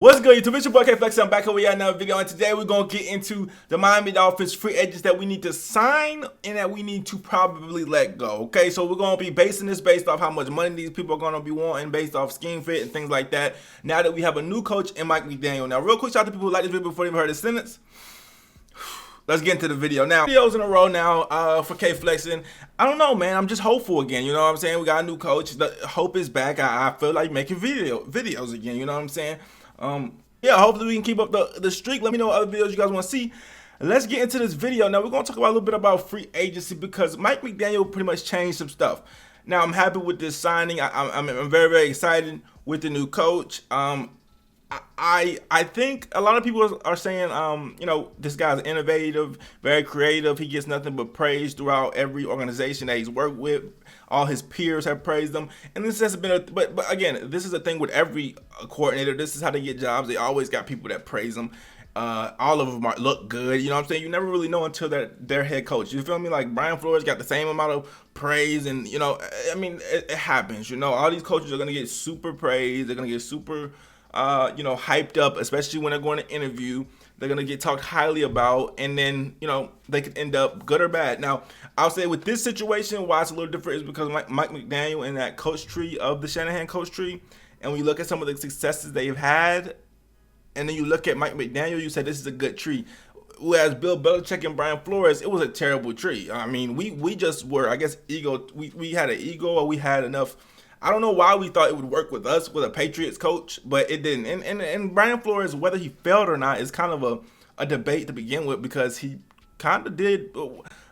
What's good, YouTube? It's your boy K-Flex. I'm back here with another video, and today we're going to get into the Miami Dolphins free agents that we need to sign and that we need to probably let go, okay? So we're going to be basing this based off how much money these people are going to be wanting, based off scheme fit and things like that, now that we have a new coach in Mike McDaniel. Now, real quick, shout out to people who like this video before they even heard the sentence. Let's get into the video. Now, videos in a row now for K-Flexing. I don't know, man. I'm just hopeful again. You know what I'm saying? We got a new coach. The hope is back. I feel like making videos again. You know what I'm saying? Yeah, hopefully we can keep up the streak. Let me know what other videos you guys want to see. Let's get into this video. Now, we're going to talk about a little bit about free agency because Mike McDaniel pretty much changed some stuff. Now, I'm happy with this signing. I'm very, very excited with the new coach. I think a lot of people are saying, you know, this guy's innovative, very creative. He gets nothing but praise throughout every organization that he's worked with. All his peers have praised him, and this has been but again, this is a thing with every coordinator. This is how they get jobs. They always got people that praise them. All of them look good. You know what I'm saying? You never really know until they're head coach. You feel me? Like Brian Flores got the same amount of praise, and you know, I mean, it happens. You know, all these coaches are gonna get super praised. They're gonna get super you know, hyped up, especially when they're going to interview. They're going to get talked highly about, and then, you know, they could end up good or bad. Now, I'll say with this situation, why it's a little different is because Mike McDaniel and that coach tree of the Shanahan coach tree, and when you look at some of the successes they've had, and then you look at Mike McDaniel, you say this is a good tree. Whereas Bill Belichick and Brian Flores, it was a terrible tree. I mean, we just were, I guess, we had an ego, or we had enough. I don't know why we thought it would work with us, with a Patriots coach, but it didn't. And Brian Flores, whether he failed or not, is kind of a debate to begin with, because he kind of did.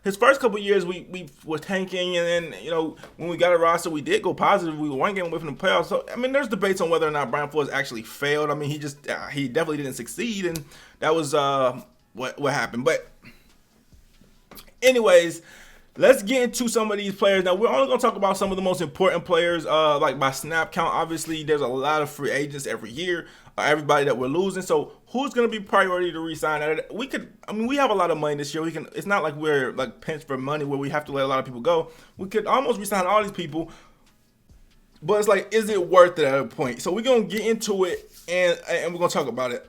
His first couple of years, we were tanking, and then, you know, when we got a roster, we did go positive. We were one game away from the playoffs. So, I mean, there's debates on whether or not Brian Flores actually failed. I mean, he definitely didn't succeed, and that was what happened. But anyways, let's get into some of these players. Now, we're only going to talk about some of the most important players, like by snap count. Obviously, there's a lot of free agents every year, everybody that we're losing. So, who's going to be priority to re-sign? We have a lot of money this year. It's not like we're like pinched for money where we have to let a lot of people go. We could almost re-sign all these people, but it's like, is it worth it at a point? So, we're going to get into it, and we're going to talk about it.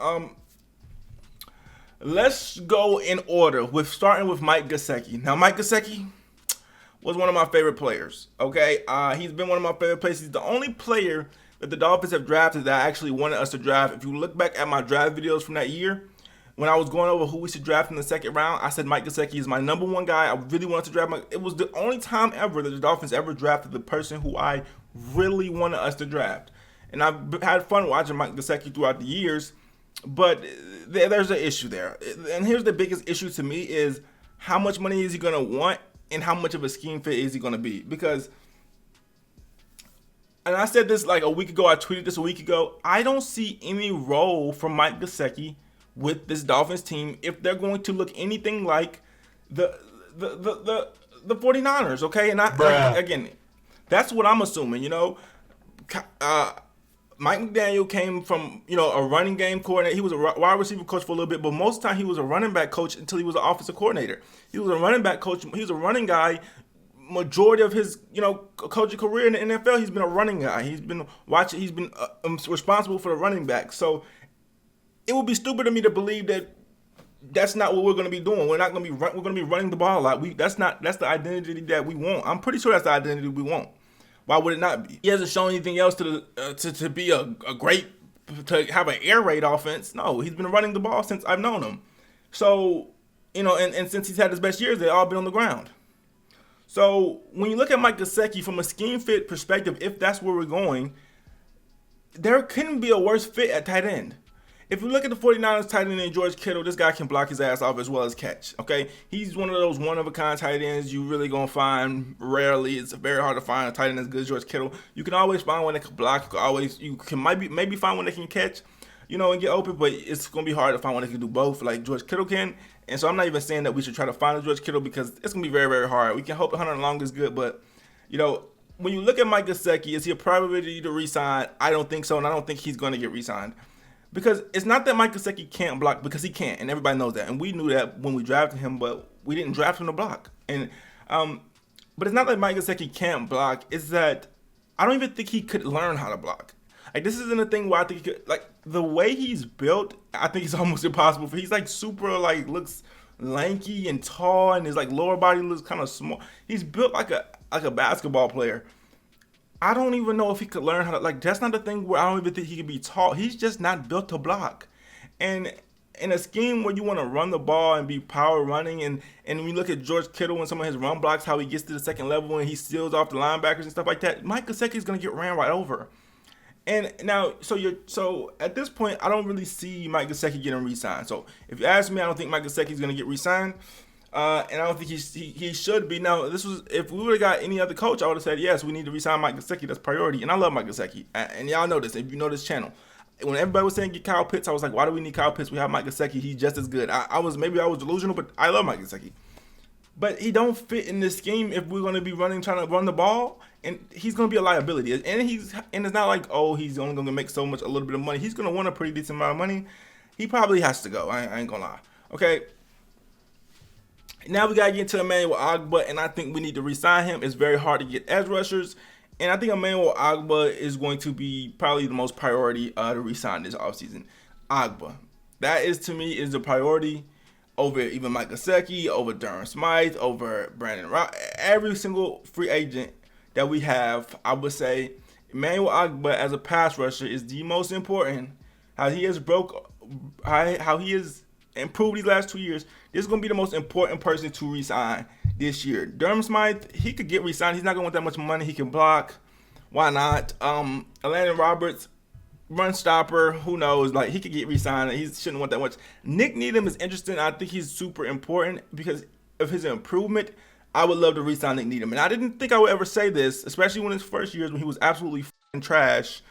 Let's go in order, starting with Mike Gesicki. Now, Mike Gesicki was one of my favorite players, okay? He's been one of my favorite players. He's the only player that the Dolphins have drafted that I actually wanted us to draft. If you look back at my draft videos from that year, when I was going over who we should draft in the second round, I said Mike Gesicki is my number one guy. I really wanted to draft Mike. It was the only time ever that the Dolphins ever drafted the person who I really wanted us to draft. And I've had fun watching Mike Gesicki throughout the years, but there's an issue there. And here's the biggest issue to me is how much money is he going to want, and how much of a scheme fit is he going to be? Because, and I said this like a week ago, I tweeted this a week ago, I don't see any role for Mike Gesicki with this Dolphins team if they're going to look anything like the 49ers, okay? And again, that's what I'm assuming, you know. Mike McDaniel came from, you know, a running game coordinator. He was a wide receiver coach for a little bit, but most of the time he was a running back coach until he was an offensive coordinator. He was a running back coach. He was a running guy. Majority of his, you know, coaching career in the NFL, he's been a running guy. He's been responsible for the running back. So it would be stupid of me to believe that that's not what we're going to be doing. We're going to be running the ball a lot. That's the identity that we want. I'm pretty sure that's the identity we want. Why would it not be? He hasn't shown anything else to be a great, to have an air raid offense. No, he's been running the ball since I've known him. So, you know, and since he's had his best years, they've all been on the ground. So when you look at Mike Gesicki from a scheme fit perspective, if that's where we're going, there couldn't be a worse fit at tight end. If you look at the 49ers tight end in George Kittle, this guy can block his ass off as well as catch, okay? He's one of those one-of-a-kind tight ends you really going to find rarely. It's very hard to find a tight end as good as George Kittle. You can always find one that can block. You can maybe find one that can catch, you know, and get open, but it's going to be hard to find one that can do both like George Kittle can. And so I'm not even saying that we should try to find a George Kittle, because it's going to be very, very hard. We can hope the 100 long is good, but, you know, when you look at Mike Gesicki, is he a priority to re-sign? I don't think so, and I don't think he's going to get re-signed. Because it's not that Mike Gesicki can't block, because he can't, and everybody knows that. And we knew that when we drafted him, but we didn't draft him to block. And but it's not that Mike Gesicki can't block. It's that I don't even think he could learn how to block. Like, this isn't a thing where I think he could, like, the way he's built, I think it's almost impossible for. He's like super like looks lanky and tall, and his like lower body looks kind of small. He's built like a basketball player. I don't even know if he could learn how to like. That's not the thing where I don't even think he could be tall. He's just not built to block, and in a scheme where you want to run the ball and be power running, and when you look at George Kittle and some of his run blocks, how he gets to the second level and he steals off the linebackers and stuff like that, Mike Gesicki is gonna get ran right over. And now, so at this point, I don't really see Mike Gesicki getting re-signed. So if you ask me, I don't think Mike Gesicki is going to get re-signed, and I don't think he should be. Now, this was if we would have got any other coach, I would have said yes, we need to re-sign Mike Gesicki. That's priority, and I love Mike Gesicki, and y'all know this. If you know this channel, when everybody was saying get Kyle Pitts, I was like, why do we need Kyle Pitts? We have Mike Gesicki. He's just as good. I was delusional, but I love Mike Gesicki. But he don't fit in this scheme if we're going to be trying to run the ball, and he's going to be a liability. And it's not like, oh, he's only going to make so much, a little bit of money. He's going to want a pretty decent amount of money. He probably has to go. I ain't going to lie. Okay. Now we got to get to Emmanuel Ogbah, and I think we need to re-sign him. It's very hard to get edge rushers, and I think Emmanuel Ogbah is going to be probably the most priority to re-sign this offseason. Ogbah. That is, to me, is the priority over even Mike Gesicki, over Durham Smythe, over Brandon Rock. Every single free agent that we have, I would say Emmanuel Ogbah as a pass rusher is the most important. How he has improved these last 2 years. This is going to be the most important person to re-sign this year. Durham Smythe, he could get re-signed. He's not going to want that much money. He can block. Why not? Landon Roberts, run stopper, who knows? Like, he could get re-signed. He shouldn't want that much. Nick Needham is interesting. I think he's super important because of his improvement. I would love to re-sign Nick Needham. And I didn't think I would ever say this, especially when his first years when he was absolutely f***ing trash.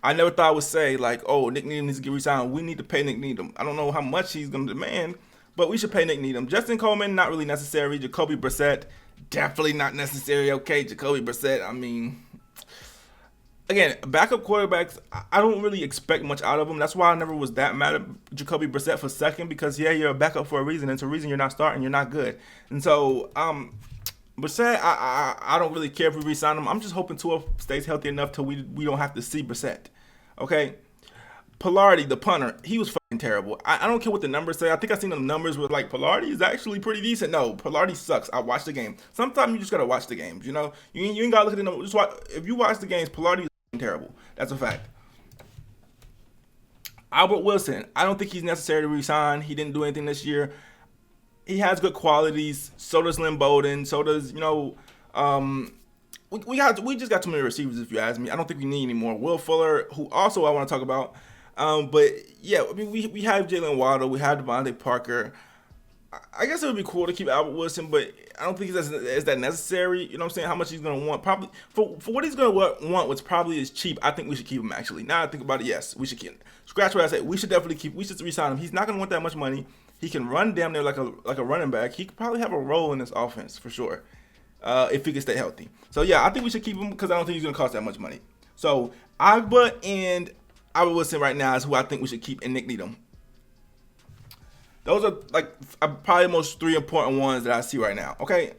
I never thought I would say, like, oh, Nick Needham needs to get re-signed. We need to pay Nick Needham. I don't know how much he's going to demand, but we should pay Nick Needham. Justin Coleman, not really necessary. Jacoby Brissett, definitely not necessary. Okay, Jacoby Brissett, I mean, again, backup quarterbacks, I don't really expect much out of them. That's why I never was that mad at Jacoby Brissett for second, because, yeah, you're a backup for a reason. It's a reason you're not starting. You're not good. And so, Brissett, I don't really care if we re-sign him. I'm just hoping Tua stays healthy enough till we don't have to see Brissett. Okay? Pilardi, the punter, he was fucking terrible. I don't care what the numbers say. I think I seen the numbers where, like, Pilardi is actually pretty decent. No, Pilardi sucks. I watched the game. Sometimes you just got to watch the games, you know? You ain't got to look at the numbers. Just watch. If you watch the games, Pilardi is terrible. That's a fact. Albert Wilson, I don't think he's necessary to re-sign. He didn't do anything this year. He has good qualities. So does Lynn Bowden. So does, you know, we just got too many receivers, if you ask me. I don't think we need any more. Will Fuller, who also I want to talk about. But yeah, I mean, we have Jalen Waddle. We have Devontae Parker. I guess it would be cool to keep Albert Wilson, but I don't think is that necessary. You know what I'm saying? How much he's going to want? Probably for what he's going to want, which probably is cheap. I think we should keep him, actually. Now I think about it, yes, we should keep him. Scratch what I said. We should definitely keep. We should re-sign him. He's not going to want that much money. He can run damn near like a running back. He could probably have a role in this offense for sure, if he can stay healthy. So yeah, I think we should keep him because I don't think he's going to cost that much money. So Ogbah and Albert Wilson right now is who I think we should keep, and Nick Needham. Those are like probably the most three important ones that I see right now. Okay,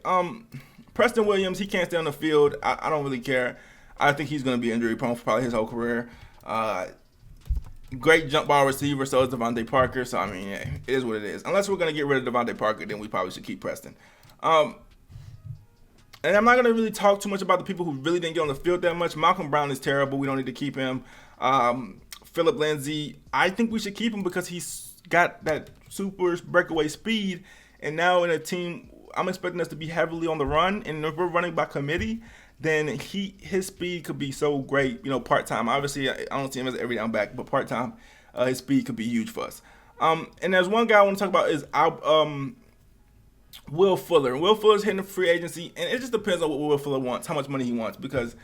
Preston Williams, he can't stay on the field. I don't really care. I think he's going to be injury prone for probably his whole career. Great jump ball receiver, so is Devontae Parker. So I mean, yeah, it is what it is. Unless we're going to get rid of Devontae Parker, then we probably should keep Preston. And I'm not going to really talk too much about the people who really didn't get on the field that much. Malcolm Brown is terrible. We don't need to keep him. Philip Lindsay, I think we should keep him because he's got that super breakaway speed. And now in a team, I'm expecting us to be heavily on the run. And if we're running by committee, then his speed could be so great, you know, part-time. Obviously, I don't see him as an every down back, but part-time, his speed could be huge for us. And there's one guy I want to talk about is Will Fuller. Will Fuller's hitting the free agency, and it just depends on what Will Fuller wants, how much money he wants, because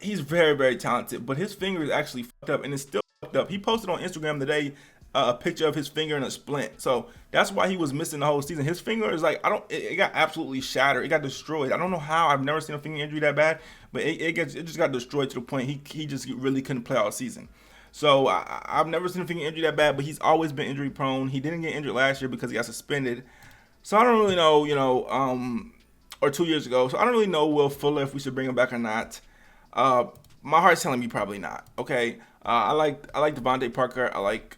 he's very, very talented, but his finger is actually fucked up, and it's still fucked up. He posted on Instagram today a picture of his finger in a splint, so that's why he was missing the whole season. His finger is like, it got absolutely shattered. It got destroyed. I don't know how. I've never seen a finger injury that bad, but it just got destroyed to the point he just really couldn't play all season. So I've never seen a finger injury that bad, but he's always been injury prone. He didn't get injured last year because he got suspended. So I don't really know, you know, or 2 years ago. So I don't really know Will Fuller if we should bring him back or not. my heart's telling me probably not. Okay, I like Devontae Parker. I like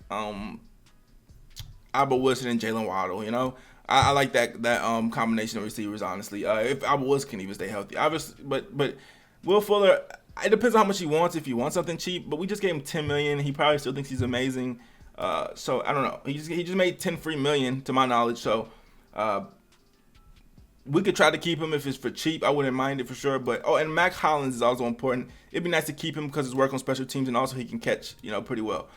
Albert Wilson and Jalen Waddle. You know, I like that combination of receivers. Honestly, if Albert Wilson can even stay healthy, obviously, but Will Fuller. It depends on how much he wants. If he wants something cheap, but we just gave him $10 million. He probably still thinks he's amazing. So I don't know. He just made $10 free million to my knowledge. So we could try to keep him if it's for cheap. I wouldn't mind it for sure. But and Mac Hollins is also important. It'd be nice to keep him because his work on special teams and also he can catch pretty well.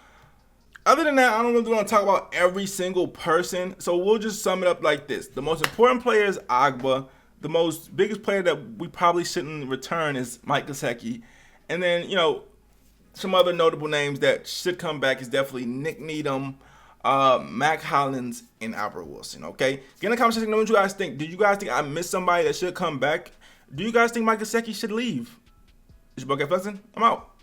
Other than that, I don't really want to talk about every single person. So we'll just sum it up like this: the most important player is Agba. The biggest player that we probably shouldn't return is Mike Gesicki. And then some other notable names that should come back is definitely Nick Needham, Mac Hollins, and Albert Wilson. Okay, get in the comment section. Know what you guys think. Did you guys think I missed somebody that should come back? Do you guys think Mike Gesicki should leave? It's your boy, Flexin. I'm out.